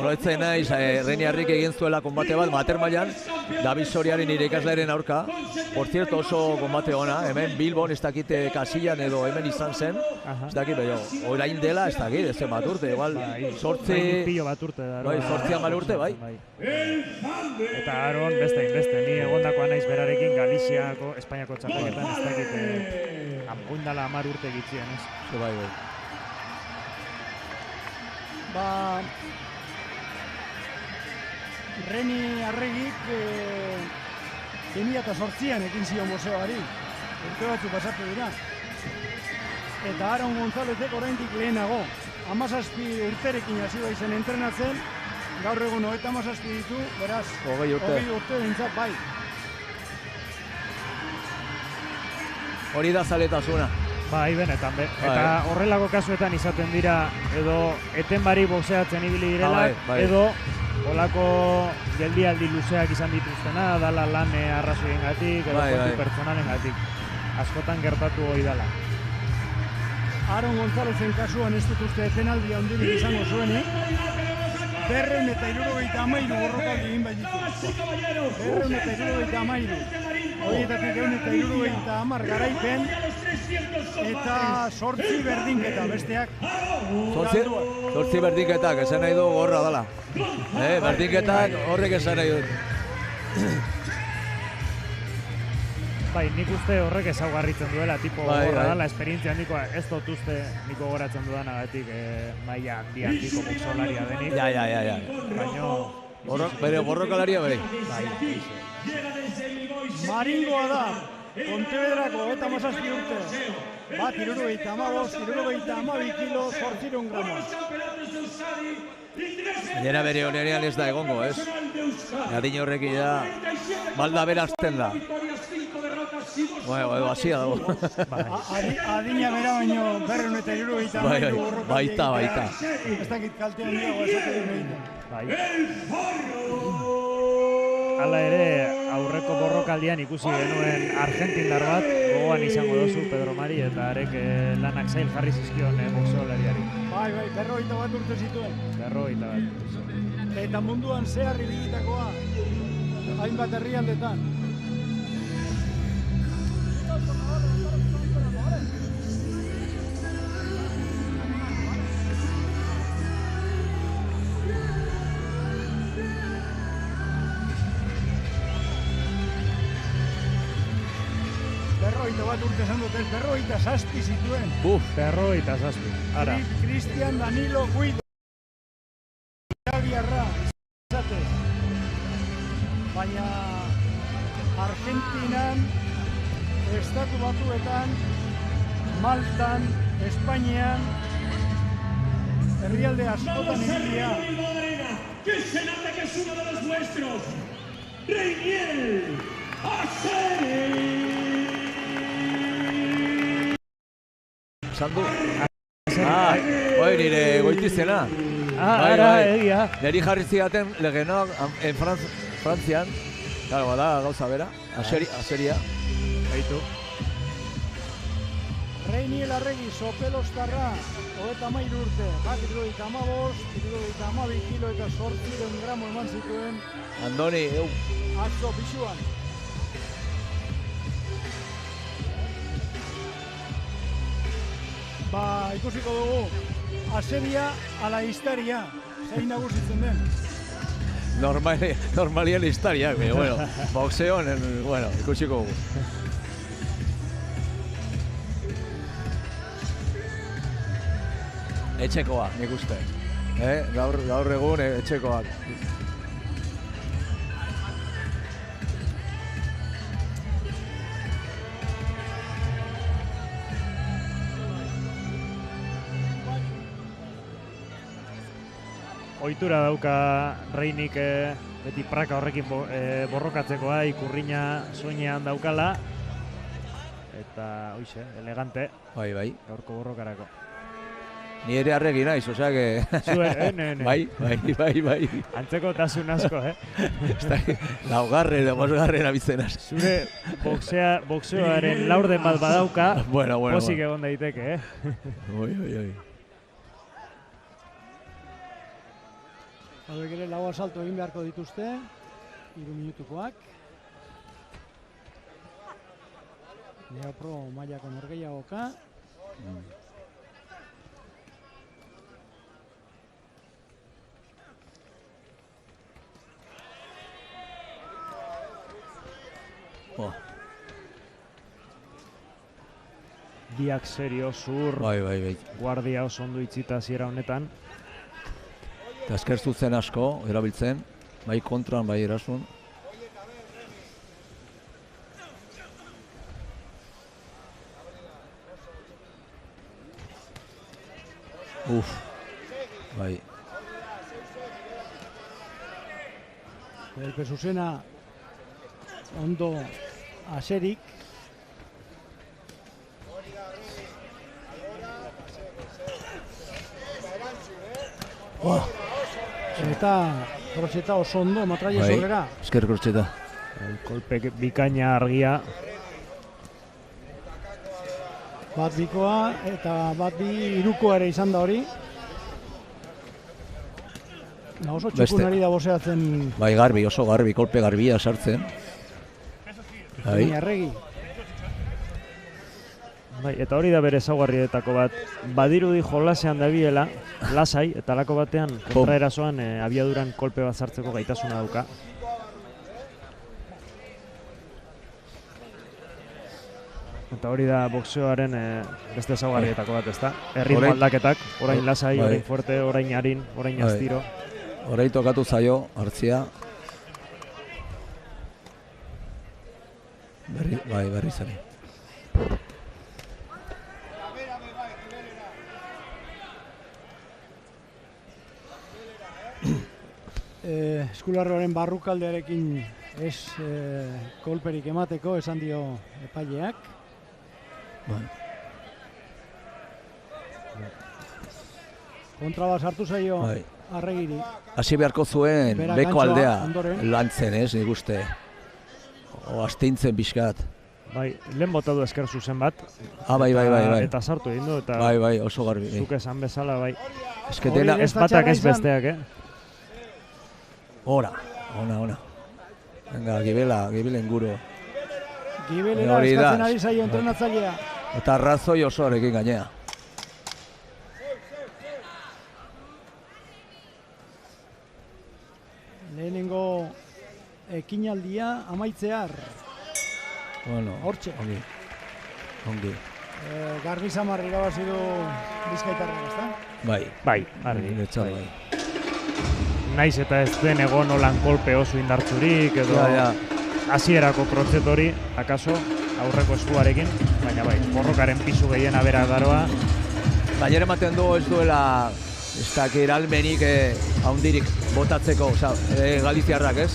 Proetzen naiz, Reiniarrik egin zuela konbate bat, mater mailan, David Soriaren nire ikaslearen aurka. Por cierto, oso konbate ona, hemen Bilbon, ez dakit Kasillan edo hemen izan zen, ez dakit, orain dela, ez dakit, ez bat urte, igual, sortzi... Pilo bat urte da. Bai, 8 urte, bai. Eta Aron, beste, ni egondakoa naiz berarekin Galiziako, Espainiako txapelketan, ez dakit, oindala 10 urte gitzien, ez? Bai. Reni Arregik 2008an ekin zion museoari, urte batzuk pasatu dira. Eta Aron Gonzálezek oraindik lehenago, 17 urterekin hasi baizen entrenatzen, gaur egun 37 ditu, beraz, 20 urte dintzat bai. Hori da zaletasuna. Bai, benetan, eta horrelako kasuetan izaten dira, edo etenbari boxeatzen ibili direla, edo olako geldialdi luzeak izan dituztena, dala lan arrazoiengatik, edo kontu pertsonalengatik. Askotan gertatu hori dela. Aron Gonzalezen kasuan ez dut uste penaldi handirik izango zuenik, 273 borrokaldi egin bai ditu. 273. Horietatik 270 garaipen eta 8 berdinketa besteak. 8 berdinketak, esan nahi du gorra dela. Berdinketak horrek esan nahi dut. Bai, nik uste horrek ezaugarritzen duela, tipo gorra dela, esperientzia handikoa, ez dut uste niko goratzen dudanagatik maila handiko boxolaria denik. Ja. Baina... Bere borrokalaria bere. Maringoa da, Pontevedrako 17 urte. Bat, 72 kilo, 800 gramo. Nera bere honean ez da egongo, ez? Adin horrekin da, balda berazten da. Edo hasia dago. Adina bera baino 273 borrokaldi. Baita. Ez dakit kalte handiago esaten egiten. Hala ere, aurreko borrokaldian ikusi genuen argentindar bat, gogoan izango dozu Pedro Mari, eta arek lanak zail jarri zizkion boxeolariari. Bai, 51 urte zituen. 51. Eta munduan zehar ibilitakoa, hainbat herrialdetan. Bat urte esan dut ez, 57 zituen. 57. Ara. Cristian Danilo Guido. Italiarra, izatez. Baina Argentinan, Estatu Batuetan, Maltan, Espainian, herrialde askotan egitea. Que se nota que es uno de los nuestros. Reinier Arregui. Sandu? Nire goitizena. Egia. Neri jarri zidaten legenoak Frantzian. Claro, bada gauza bera. Aseria. Baitu. Reinier Arregui, Sopelostarra, 33 urte. Bat, 72 kilo eta 800 gramo eman zituen. Andoni, Atzo, pixuan. Ikusiko dugu, aseria ala histeria, zein nagusitzen den. Normalian histeria, bueno, boxeon, ikusiko dugu. Etxekoa, nik uste. Gaur egun etxekoak. Ohitura dauka Reinik beti praka horrekin borrokatzekoa, ikurriña soinean daukala. Eta, hoize, elegante. Bai. Gaurko borrokarako. Ni ere Arregui naiz, osea que... Bai. Antzeko tasun asko, Laugarren, bosgarren abizenaz. Zure boxeoaren laurden bat badauka, pozik egon daiteke, Oi. Hauek ere lau asalto egin beharko dituzte, 3 minutukoak. Neopro mailako norgehiagoka. Biak serio, zur, Bai. guardia oso ondo itzita hasiera honetan. Eta esker zuzen asko erabiltzen, bai kontran, bai erasun. Bai. Kolpe zuzena ondo aserik. Eta krotxeta oso ondo, matraia zorrera. Esker krotxeta. Kolpe bikaina argia. Bat bikoa eta bat bi irukoa ere izan da hori. Oso txukun ari da boseatzen. Bai, garbi, oso garbi, kolpe garbia sartzen. Bai. Arregi. Bai, eta hori da bere ezaugarrietako bat. Badirudi jolasean dabiela, lasai, eta lako batean kontraerasoan abiaduran kolpe bat sartzeko gaitasuna dauka. Eta hori da boxeoaren beste ezaugarrietako bat, ezta? Erritmo aldaketak, orain lasai, orain fuerte, orain arin, orain astiro. Orain tokatu zaio, hartzia. Berri zari. Eskularroaren barrukaldearekin ez kolperik emateko esan dio epaileak. Kontra bat sartu zaio Arregiri. Hasi beharko zuen beko aldea lantzen, ez, nik uste. Astintzen pixkat. Bai, lehen bota du esker zuzen bat. Bai. Eta sartu egin du, eta bai, oso garbi. Zuk esan bezala, bai. Ez batak ez besteak, Ona. Venga, gibelen guro. Gibelera eskatzen ari zaio entrenatzailea. Eta arrazoi osoarekin gainea. Lehenengo ekinaldia amaitzear. Hortxe. Ongi. Garbi Samarri irabazi du Bizkaitarrak, ezta? Bai, argi. Naiz eta ez den egon olan kolpe oso indartzurik edo hasierako protzetori, akaso aurreko eskuarekin, baina bai, borrokaren pisu gehiena bera daroa. Gainera ematen du ez duela ez dakit almenik haundirik botatzeko, galiziarrak, ez?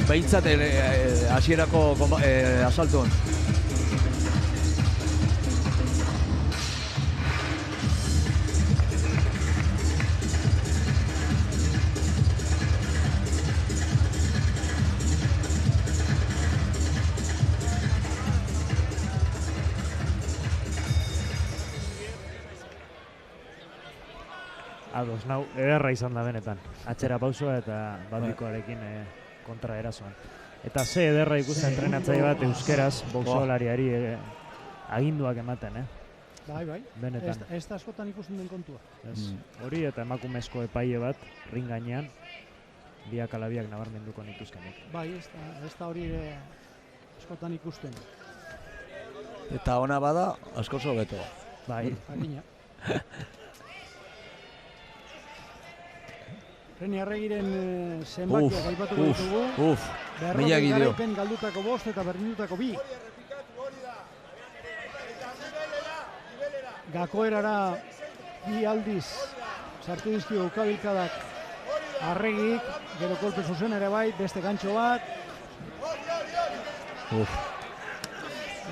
Behintzat hasierako asaltun. Ados, nau, ederra izan da benetan. Atxera pausua eta batbikoarekin kontra erasoan. Eta ze ederra ikusten entrenatzaile bat euskeraz boxeolariari aginduak ematen, Bai. Benetan. Ez da askotan ikusten den kontua. Hori eta emakumezko epaile bat, ring gainean, biak alabiak nabarmenduko nituzkenik. Bai, ez da hori askotan ikusten. Eta ona bada, askoz hobeto. Bai. Reni Arregiren zenbakiak aipatuko ditugu. Mila gideo. Garaipen galdutako 5 eta berdindutako 2. Gakoerara 2 aldiz sartu dizkio ukabilkadak Arregik, gero kolpe zuzen ere bai, beste gantxo bat.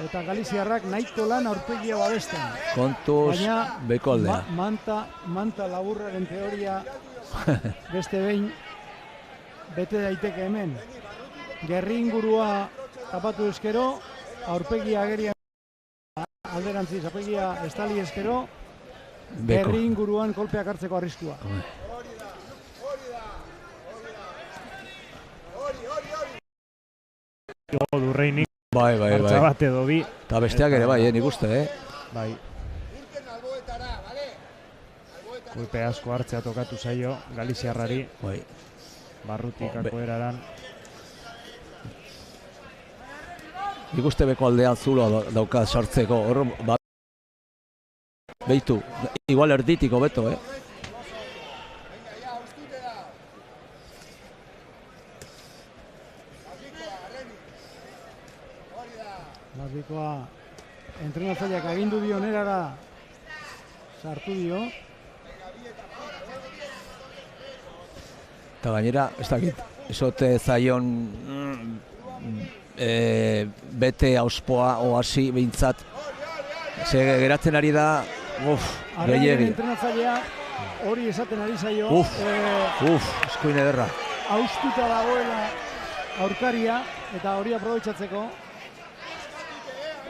Eta Galiziarrak nahiko lan aurpegia babesten. Kontuz beko aldea. Manta laburraren teoria beste behin bete daiteke hemen. Gerri ingurua tapatu eskero, aurpegia agerian alderantziz, aurpegia estali eskero, gerri inguruan kolpeak hartzeko arriskua. Bai. Martxa bat edo bi. Eta besteak ere bai, nik uste, Bai. Kolpe asko hartzea tokatu zaio Galiziarrari. Bai. Barrutikako eraran. Nik uste beko aldean zulo dauka sartzeko, hor behitu, igual erditiko beto, Lazbikoa entrenatzaileak agindu dio nerara sartu dio. Eta gainera, ez dakit, esote zaion bete auspoa oasi behintzat. Ze geratzen ari da, gehiegi. Entrenatzailea hori esaten ari zaio. Eskuin ederra. Austuta dagoela aurkaria eta hori aprobetxatzeko.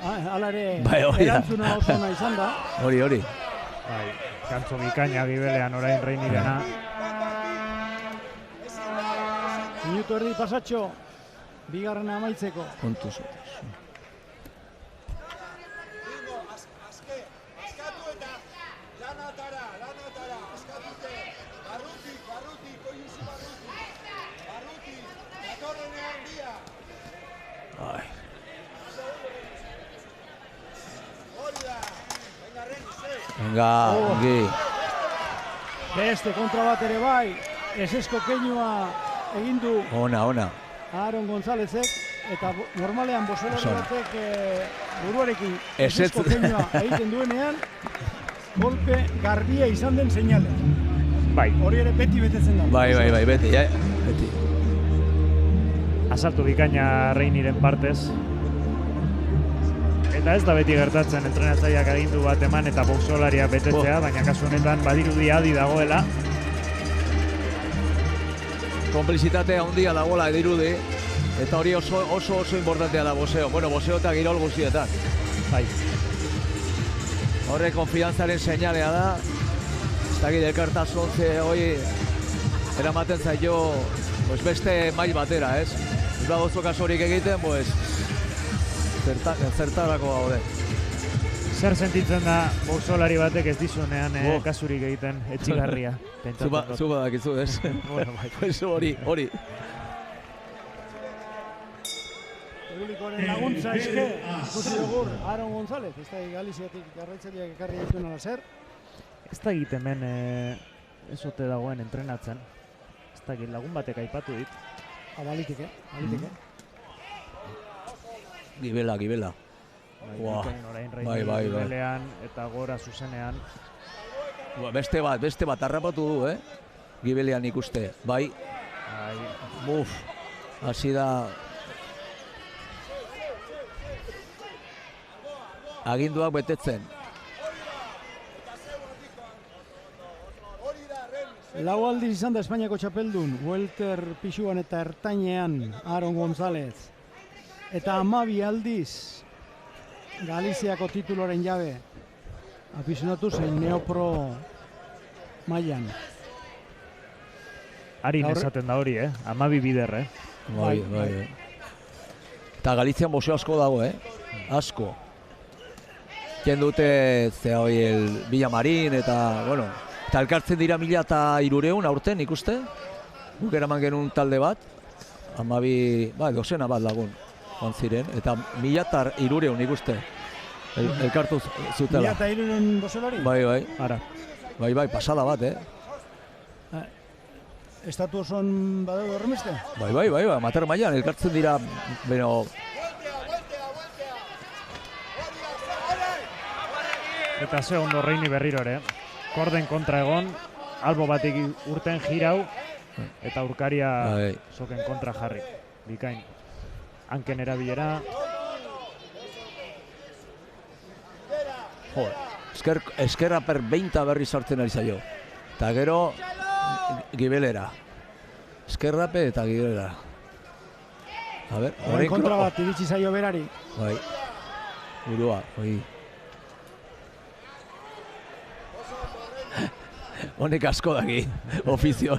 Hala ere, erantzuna oso ona izan da. Hori. Bai, kantzo bikaina Gibelean orain Reinirena. Minutu erdi pasatxo, bigarrena amaitzeko. Kontuz. Venga, ongi. Beste kontra bat ere bai, esesko keinua egin du Ona. Aaron Gonzálezek, eta normalean Bosolari batek buruarekin esesko keinua egiten duenean, golpe garbia izan den seinale. Bai. Hori ere beti betetzen da. Bai, beti. Asaltu bikaina Reiniren partez. Eta ez da beti gertatzen entrenatzaileak agindu bat eman eta boxeolaria betetzea, baina kasu honetan badirudi adi dagoela. Konplizitatea handia dagoela dirudi, eta hori oso importantea da boxeo. Bueno, boxeo eta girol guztietan. Bai. Horre konfiantzaren seinalea da. Ez dakit elkartasun hori eramaten zaio beste mail batera, ez? Ez badozu kasurik egiten, zertarako gaude. Zer sentitzen da boxeolari batek ez dizunean kasurik egiten etxigarria? Zu badakizu, ez? Bueno, bai. Hori. Publikoaren laguntza eske, ikusi dugur Aaron González, ez da Galiziatik garraitzaileak ekarri dituen ala zer. Ez da egit hemen ezote dagoen entrenatzen. Ez da lagun batek aipatu dit. Baliteke. Gibela. Bai. Gibelean eta gora zuzenean. Beste bat harrapatu du, Gibelean ikuste. Bai. Hasi da. Aginduak betetzen. Lau aldiz izan da Espainiako txapeldun, welter pixuan eta ertainean Aaron González. Eta 12 aldiz Galiziako tituloren jabe afizionatu zein neopro mailan. Harin esaten da hori, 12 bider, Bai. Eta Galizian boxeo asko dago, asko. Kien dute Villamarín eta, bueno, eta elkartzen dira 1300 aurten ikuste. Guk eraman genuen talde bat, 12, dozena bat lagun ziren, eta 1300 ikuste elkartu zutela. 1300 boxeolari? Bai. Ara. Bai, pasada bat, Estatu oson badaude horremeste? Bai, amateur mailan elkartzen dira, beno... Eta ze ondo Reini berriro ere. Korden kontra egon, albo batik urten jirau, eta urkaria soken kontra jarri. Bikain. Hanken erabilera. Eskerra per 20 berri sartzen ari zaio. Eta gero, Gibelera. Eskerrape eta Gibelera. A ver, horren kontra bat iritsi zaio berari. Bai. Burua, oi. Honek asko daki, ofizio.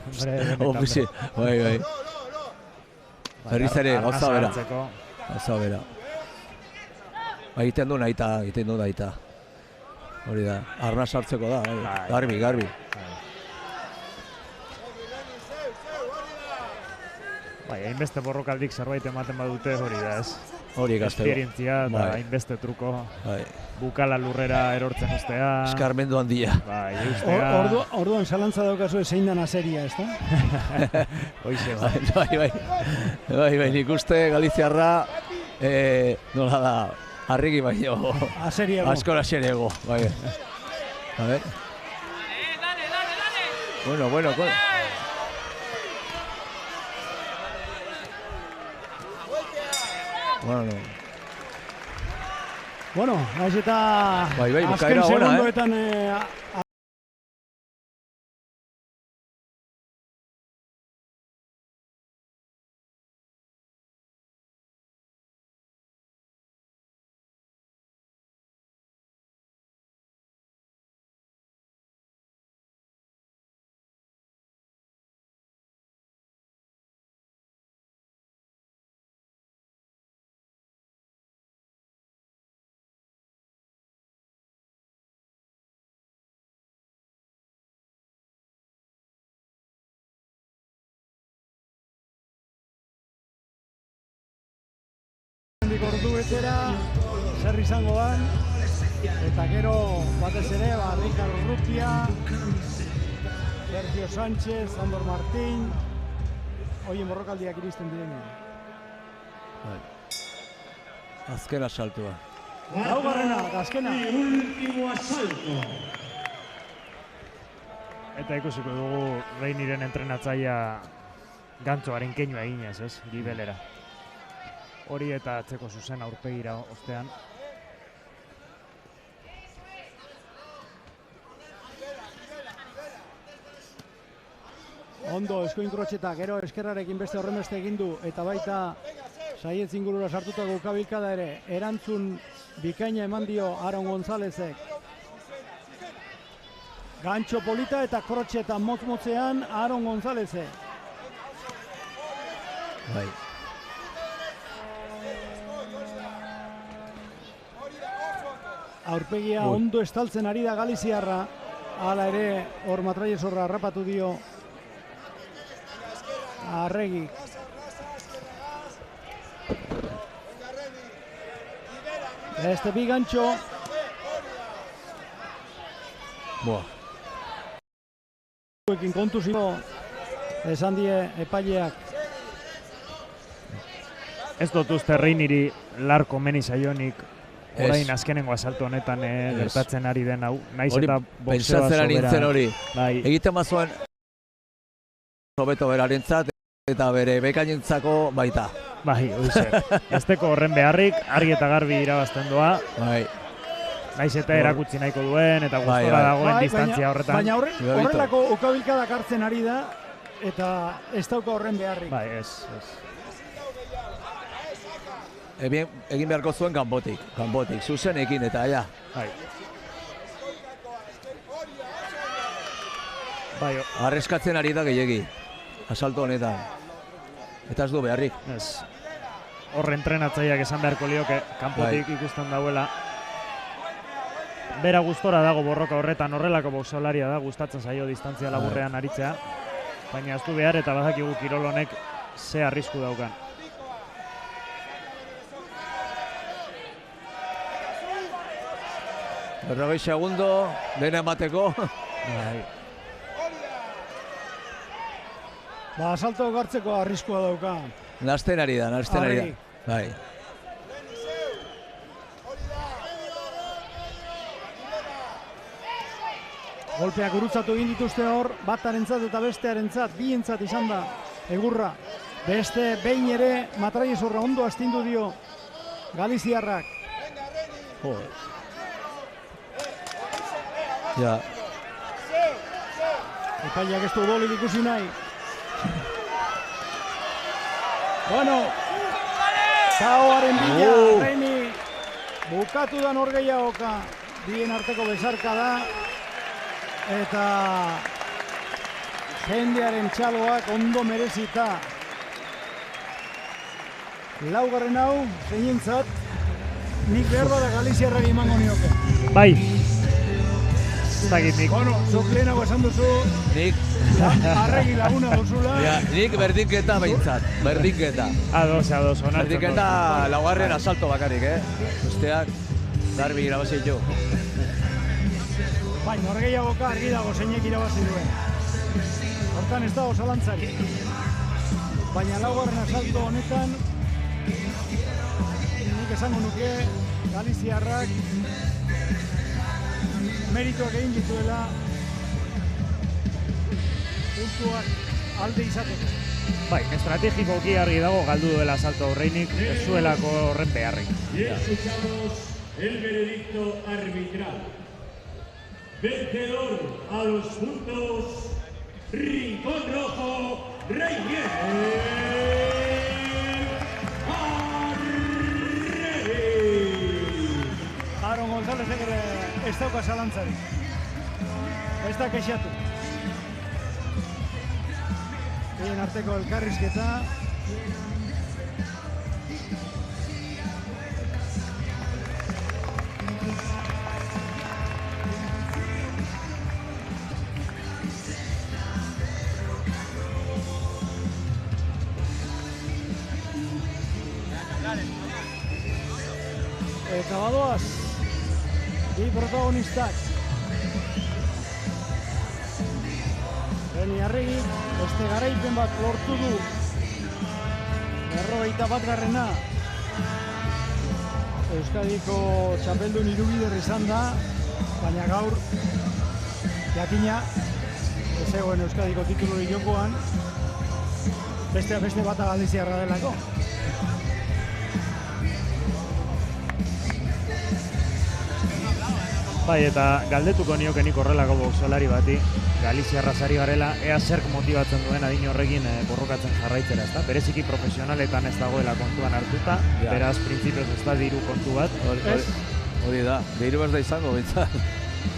Bai. Berriz ere, gauza bera. Egiten du nahita. Hori da, arna sartzeko da, garbi. Hainbeste borrokaldik zerbait ematen badute hori da, ez? Hori gaztego. Esperientzia eta hainbeste truko. Bukala lurrera erortzen ustea. Eskarmendu handia. Orduan salantza daukazu zein dan aseria, ez da? Hoize, bai, nik uste Galiziarra, nola da, harriki baino. Askor aseriago, bai. A ver. Bueno. Bueno, naiz eta azken segundoetan ordu betera, zer izango dan, eta gero batez ere, Ricardo Urrutia, Sergio Sánchez, Sandor Martín, hoien borrokaldiak iristen direnean. Azken asaltua. Laugarrena, azkena. Último asalto. Eta ikusiko dugu Reiniren entrenatzaia gantzoaren keinua eginez, ez? Gibelera. Hori eta atzeko zuzen aurpegira ostean. Ondo, eskuin krotxeta, gero eskerrarekin beste horrenbeste egin du, eta baita saietz ingurura sartutako ukabilkada ere, erantzun bikaina eman dio Aaron Gonzálezek. Gantxo polita eta krotxeta motz-motzean Aaron Gonzálezek. Bai. Aurpegia ondo estaltzen ari da Galiziarra, hala ere hor matraiesorra harrapatu dio Arregi. Este bi gantxo. Kontuzio esan die epaileak. Ez dut uste Reiniri larko meni zaionik orain azkenengo asalto honetan gertatzen ari den hau. Naiz eta boxeoa sobera. Hori. Egiten bazuen hobeto berarentzat eta bere bekainentzako baita. Bai, oize. Azteko horren beharrik, argi eta garbi irabazten doa. Bai. Naiz eta erakutsi nahiko duen eta gustora dagoen distantzia horretan. Baina horrelako ukabilkadak hartzen ari da eta ez dauka horren beharrik. Bai, ez. Egin beharko zuen kanpotik, zuzenekin eta ja. Bai. Arreskatzen ari da gehiegi, asalto honetan. Eta ez du beharrik. Ez. Horre entrenatzaileak esan beharko lioke, kanpotik ikusten dauela. Bera gustora dago borroka horretan, horrelako boxeolaria da, gustatzen zaio distantzia laburrean aritzea. Baina ez du behar eta badakigu kirol honek ze arrisku daukan. 40 segundo, dena emateko. Asalto gartzeko arriskua dauka. Nasten ari da. Bai. Golpeak gurutzatu egin dituzte hor, batarentzat eta bestearentzat, bientzat izan da egurra. Beste behin ere matraiesorra ondo astindu dio Galiziarrak. Ja. Epaileak ez du golik ikusi nahi. Bueno, Taoaren bila, Reini, bukatu da norgehiagoka, bien arteko besarka da, eta jendearen txaloak ondo merezita. Laugarren hau, zeinentzat, nik behar bada Galiziarrari emango nioke. Bai. Ez dakit nik. Bueno, zuk lehenago esan duzu, Nik, arregi laguna duzula. ja, nik berdinketa behintzat, berdinketa. Ados, onartzen. Berdinketa laugarren asalto bakarrik, Besteak, garbi irabazi ditu. Bai, norgehiagoka argi dago zeinek irabazi duen. Hortan ez dago zalantzari. Baina laugarren asalto honetan, nik esango nuke, Galiziarrak merituak egin dituela puntuak alde izateko. Bai, estrategikoki argi dago galdu duela asalto aurreinik, ez zuelako horren beharrik. Y escuchamos el veredicto arbitral. Vencedor a los puntos, Rincón Rojo, Reinier Arregui. Aaron González ere ez dauka zalantzari. Ez da kexatu. Bien arteko elkarrizketa. Eta badoaz, bi protagonistak. Reni Arregi, beste garaipen bat lortu du. 41. Euskadiko txapeldun hirubider izan da, baina gaur, jakina, ez zegoen Euskadiko titulu jokoan, beste bata Galiziarra delako. Bai, eta galdetuko nioke nik horrelako boxolari bati, Galiziarra sari garela, ea zerk motibatzen duen adin horrekin borrokatzen jarraitzera, ezta? Bereziki profesionaletan ez dagoela kontuan hartuta, beraz, printzipioz ez da diru kontu bat. Hori da, diru ez da izango, bintzat.